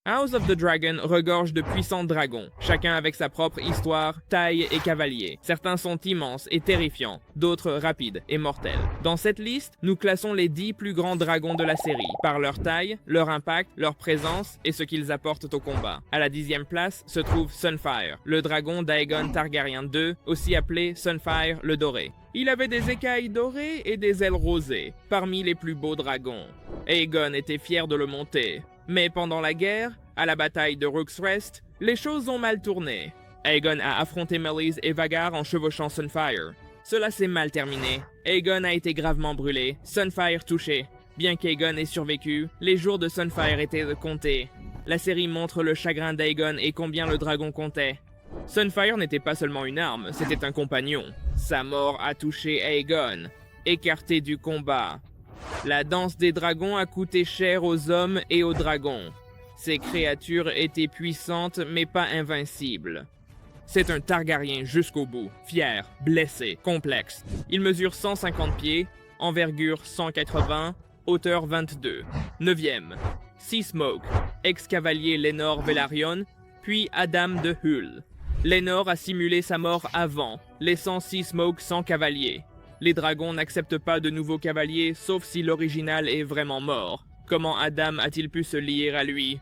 House of the Dragon regorge de puissants dragons, chacun avec sa propre histoire, taille et cavalier. Certains sont immenses et terrifiants, d'autres rapides et mortels. Dans cette liste, nous classons les 10 plus grands dragons de la série, par leur taille, leur impact, leur présence et ce qu'ils apportent au combat. À la 10e place se trouve Sunfire, le dragon d'Aegon Targaryen II, aussi appelé Sunfire le Doré. Il avait des écailles dorées et des ailes rosées, parmi les plus beaux dragons. Aegon était fier de le monter. Mais pendant la guerre, à la bataille de Rook's Rest, les choses ont mal tourné. Aegon a affronté Meleys et Vhagar en chevauchant Sunfire. Cela s'est mal terminé. Aegon a été gravement brûlé, Sunfire touché. Bien qu'Aegon ait survécu, les jours de Sunfire étaient comptés. La série montre le chagrin d'Aegon et combien le dragon comptait. Sunfire n'était pas seulement une arme, c'était un compagnon. Sa mort a touché Aegon, écarté du combat. La danse des dragons a coûté cher aux hommes et aux dragons. Ces créatures étaient puissantes mais pas invincibles. C'est un Targaryen jusqu'au bout, fier, blessé, complexe. Il mesure 150 pieds, envergure 180, hauteur 22. 9e, Seasmoke, ex-cavalier Laenor Velaryon, puis Adam de Hull. Laenor a simulé sa mort avant, laissant Seasmoke sans cavalier. Les dragons n'acceptent pas de nouveaux cavaliers, sauf si l'original est vraiment mort. Comment Adam a-t-il pu se lier à lui?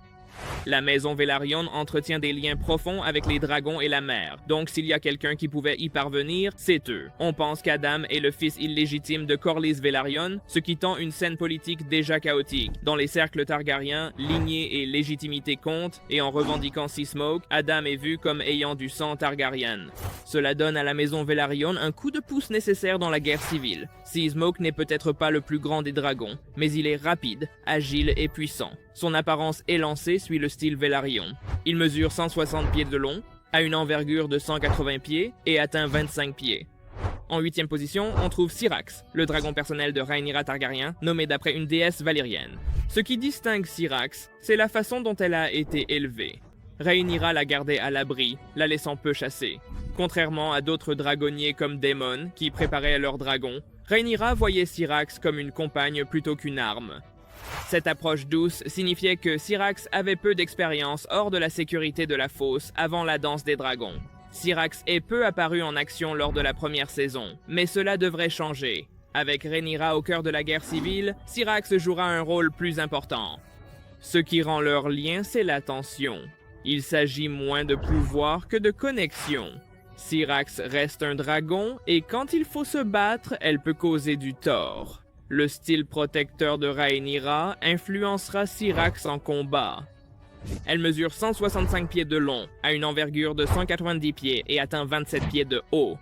La maison Velaryon entretient des liens profonds avec les dragons et la mer, donc s'il y a quelqu'un qui pouvait y parvenir, c'est eux. On pense qu'Adam est le fils illégitime de Corlys Velaryon, ce qui tend une scène politique déjà chaotique. Dans les cercles targaryens, lignée et légitimité comptent, et en revendiquant Seasmoke, Adam est vu comme ayant du sang targaryen. Cela donne à la maison Velaryon un coup de pouce nécessaire dans la guerre civile. Seasmoke n'est peut-être pas le plus grand des dragons, mais il est rapide, agile et puissant. Son apparence élancée suit le style Velaryon. Il mesure 160 pieds de long, a une envergure de 180 pieds et atteint 25 pieds. En 8e position, on trouve Syrax, le dragon personnel de Rhaenyra Targaryen, nommé d'après une déesse valérienne. Ce qui distingue Syrax, c'est la façon dont elle a été élevée. Rhaenyra la gardait à l'abri, la laissant peu chasser. Contrairement à d'autres dragonniers comme Daemon, qui préparaient leurs dragons, Rhaenyra voyait Syrax comme une compagne plutôt qu'une arme. Cette approche douce signifiait que Syrax avait peu d'expérience hors de la sécurité de la fosse avant la danse des dragons. Syrax est peu apparu en action lors de la première saison, mais cela devrait changer. Avec Rhaenyra au cœur de la guerre civile, Syrax jouera un rôle plus important. Ce qui rend leur lien, c'est la tension. Il s'agit moins de pouvoir que de connexion. Syrax reste un dragon, et quand il faut se battre, elle peut causer du tort. Le style protecteur de Rhaenyra influencera Syrax en combat. Elle mesure 165 pieds de long, a une envergure de 190 pieds et atteint 27 pieds de haut.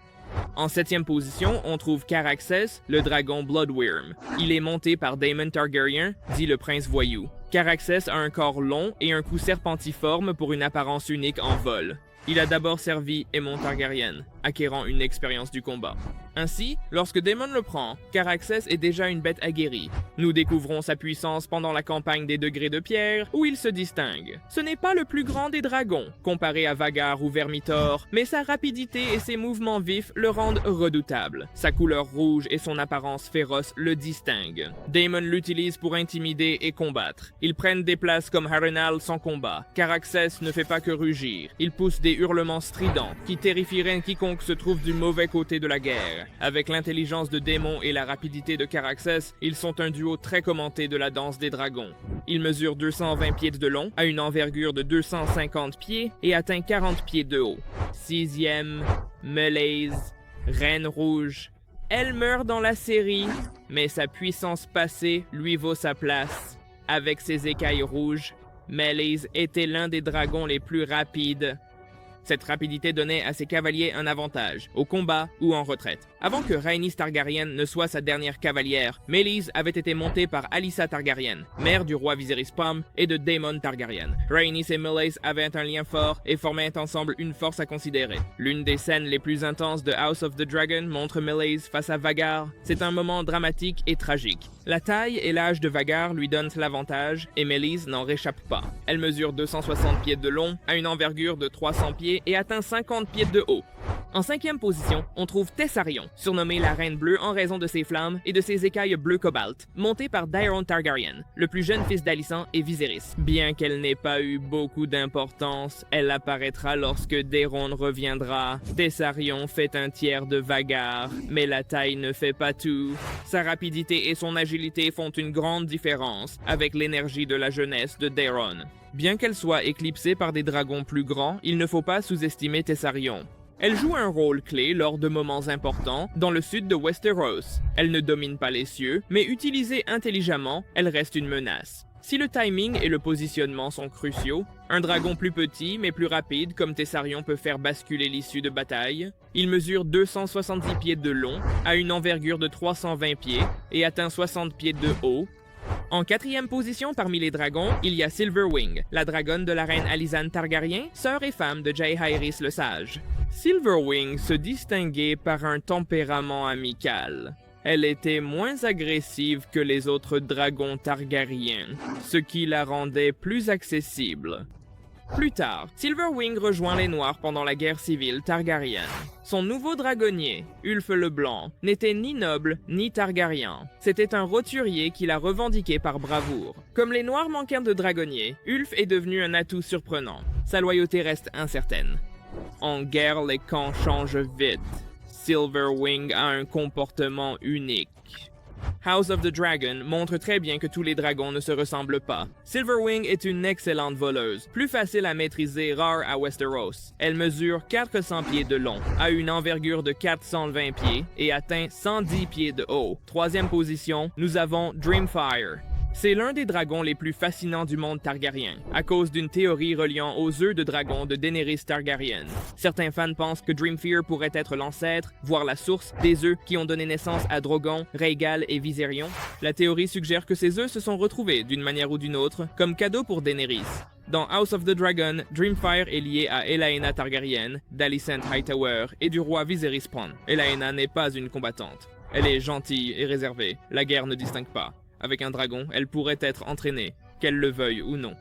En 7e position, on trouve Caraxes, le dragon Bloodwyrm. Il est monté par Daemon Targaryen, dit le prince voyou. Caraxes a un corps long et un cou serpentiforme pour une apparence unique en vol. Il a d'abord servi Aemon Targaryen, acquérant une expérience du combat. Ainsi, lorsque Daemon le prend, Caraxes est déjà une bête aguerrie. Nous découvrons sa puissance pendant la campagne des Degrés de Pierre, où il se distingue. Ce n'est pas le plus grand des dragons, comparé à Vhagar ou Vermithor, mais sa rapidité et ses mouvements vifs le rendent redoutable. Sa couleur rouge et son apparence féroce le distinguent. Daemon l'utilise pour intimider et combattre. Ils prennent des places comme Harrenhal sans combat. Caraxes ne fait pas que rugir. Il pousse des hurlements stridents, qui terrifieraient quiconque se trouve du mauvais côté de la guerre. Avec l'intelligence de Daemon et la rapidité de Caraxes, ils sont un duo très commenté de la danse des dragons. Il mesure 220 pieds de long, a une envergure de 250 pieds et atteint 40 pieds de haut. 6e, Meleys, Reine Rouge. Elle meurt dans la série, mais sa puissance passée lui vaut sa place. Avec ses écailles rouges, Meleys était l'un des dragons les plus rapides. Cette rapidité donnait à ses cavaliers un avantage, au combat ou en retraite. Avant que Rhaenys Targaryen ne soit sa dernière cavalière, Meleys avait été montée par Alyssa Targaryen, mère du roi Viserys Pom et de Daemon Targaryen. Rhaenys et Meleys avaient un lien fort et formaient ensemble une force à considérer. L'une des scènes les plus intenses de House of the Dragon montre Meleys face à Vhagar. C'est un moment dramatique et tragique. La taille et l'âge de Vhagar lui donnent l'avantage et Meleys n'en réchappe pas. Elle mesure 260 pieds de long, a une envergure de 300 pieds et atteint 50 pieds de haut. En 5e position, on trouve Tessarion, surnommée la Reine Bleue en raison de ses flammes et de ses écailles bleu cobalt, montée par Daeron Targaryen, le plus jeune fils d'Alicent et Viserys. Bien qu'elle n'ait pas eu beaucoup d'importance, elle apparaîtra lorsque Daeron reviendra. Tessarion fait un tiers de Vhagar, mais la taille ne fait pas tout. Sa rapidité et son agilité font une grande différence avec l'énergie de la jeunesse de Daeron. Bien qu'elle soit éclipsée par des dragons plus grands, il ne faut pas sous-estimer Tessarion. Elle joue un rôle clé lors de moments importants dans le sud de Westeros. Elle ne domine pas les cieux, mais utilisée intelligemment, elle reste une menace. Si le timing et le positionnement sont cruciaux, un dragon plus petit mais plus rapide comme Tessarion peut faire basculer l'issue de bataille. Il mesure 270 pieds de long, a une envergure de 320 pieds et atteint 60 pieds de haut. En 4e position parmi les dragons, il y a Silverwing, la dragonne de la reine Alysanne Targaryen, sœur et femme de Jaehaerys le Sage. Silverwing se distinguait par un tempérament amical. Elle était moins agressive que les autres dragons targaryens, ce qui la rendait plus accessible. Plus tard, Silverwing rejoint les Noirs pendant la guerre civile targaryenne. Son nouveau dragonnier, Ulf le Blanc, n'était ni noble ni targaryen. C'était un roturier qu'il a revendiqué par bravoure. Comme les Noirs manquèrent de dragonnier, Ulf est devenu un atout surprenant. Sa loyauté reste incertaine. En guerre, les camps changent vite. Silverwing a un comportement unique. House of the Dragon montre très bien que tous les dragons ne se ressemblent pas. Silverwing est une excellente voleuse, plus facile à maîtriser, rare à Westeros. Elle mesure 400 pieds de long, a une envergure de 420 pieds et atteint 110 pieds de haut. 3e position, nous avons Dreamfire. C'est l'un des dragons les plus fascinants du monde targaryen, à cause d'une théorie reliant aux œufs de dragon de Daenerys Targaryen. Certains fans pensent que Dreamfire pourrait être l'ancêtre, voire la source, des œufs qui ont donné naissance à Drogon, Rhaegal et Viserion. La théorie suggère que ces œufs se sont retrouvés, d'une manière ou d'une autre, comme cadeau pour Daenerys. Dans House of the Dragon, Dreamfire est lié à Elaena Targaryen, d'Alicent Hightower et du roi Viserys Pon. Elaena n'est pas une combattante. Elle est gentille et réservée. La guerre ne distingue pas. Avec un dragon, elle pourrait être entraînée, qu'elle le veuille ou non.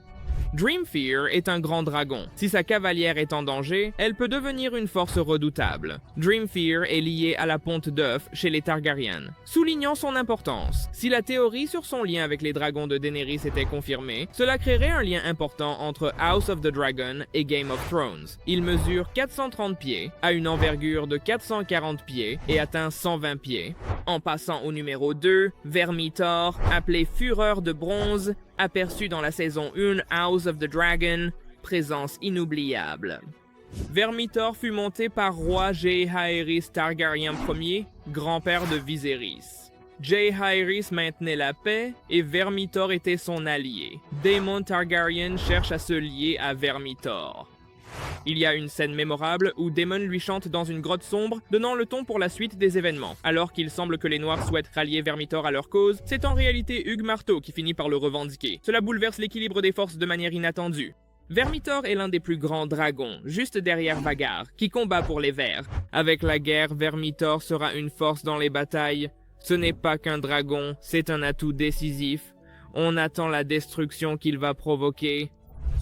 Dreamfire est un grand dragon. Si sa cavalière est en danger, elle peut devenir une force redoutable. Dreamfire est lié à la ponte d'œuf chez les Targaryens. Soulignant son importance, si la théorie sur son lien avec les dragons de Daenerys était confirmée, cela créerait un lien important entre House of the Dragon et Game of Thrones. Il mesure 430 pieds, a une envergure de 440 pieds et atteint 120 pieds. En passant au numéro 2, Vermithor, appelé Fureur de Bronze, aperçu dans la saison 1 House of the Dragon, présence inoubliable. Vermithor fut monté par roi Jaehaerys Targaryen Ier, grand-père de Viserys. Jaehaerys maintenait la paix et Vermithor était son allié. Daemon Targaryen cherche à se lier à Vermithor. Il y a une scène mémorable où Daemon lui chante dans une grotte sombre, donnant le ton pour la suite des événements. Alors qu'il semble que les Noirs souhaitent rallier Vermithor à leur cause, c'est en réalité Hugues Marteau qui finit par le revendiquer. Cela bouleverse l'équilibre des forces de manière inattendue. Vermithor est l'un des plus grands dragons, juste derrière Vhagar, qui combat pour les Verts. Avec la guerre, Vermithor sera une force dans les batailles. Ce n'est pas qu'un dragon, c'est un atout décisif. On attend la destruction qu'il va provoquer.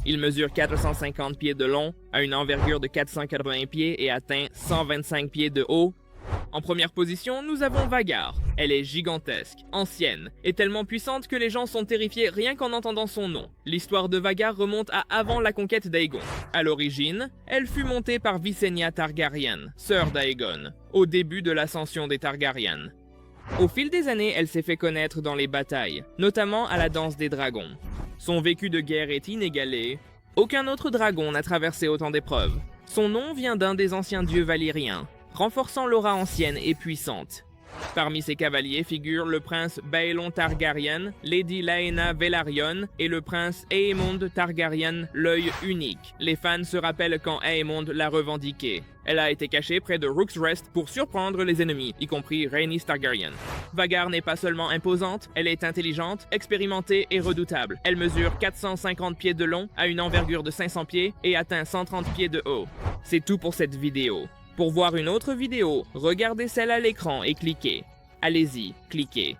Il mesure 450 pieds de long, a une envergure de 480 pieds et atteint 125 pieds de haut. En première position, nous avons Vhagar. Elle est gigantesque, ancienne, et tellement puissante que les gens sont terrifiés rien qu'en entendant son nom. L'histoire de Vhagar remonte à avant la conquête d'Aegon. À l'origine, elle fut montée par Visenya Targaryen, sœur d'Aegon, au début de l'ascension des Targaryen. Au fil des années, elle s'est fait connaître dans les batailles, notamment à la danse des dragons. Son vécu de guerre est inégalé. Aucun autre dragon n'a traversé autant d'épreuves. Son nom vient d'un des anciens dieux valériens, renforçant l'aura ancienne et puissante. Parmi ses cavaliers figurent le prince Baelon Targaryen, Lady Laena Velaryon et le prince Aemond Targaryen, l'œil unique. Les fans se rappellent quand Aemond l'a revendiqué. Elle a été cachée près de Rook's Rest pour surprendre les ennemis, y compris Rhaenys Targaryen. Vhagar n'est pas seulement imposante, elle est intelligente, expérimentée et redoutable. Elle mesure 450 pieds de long, a une envergure de 500 pieds et atteint 130 pieds de haut. C'est tout pour cette vidéo. Pour voir une autre vidéo, regardez celle à l'écran et cliquez. Allez-y, cliquez.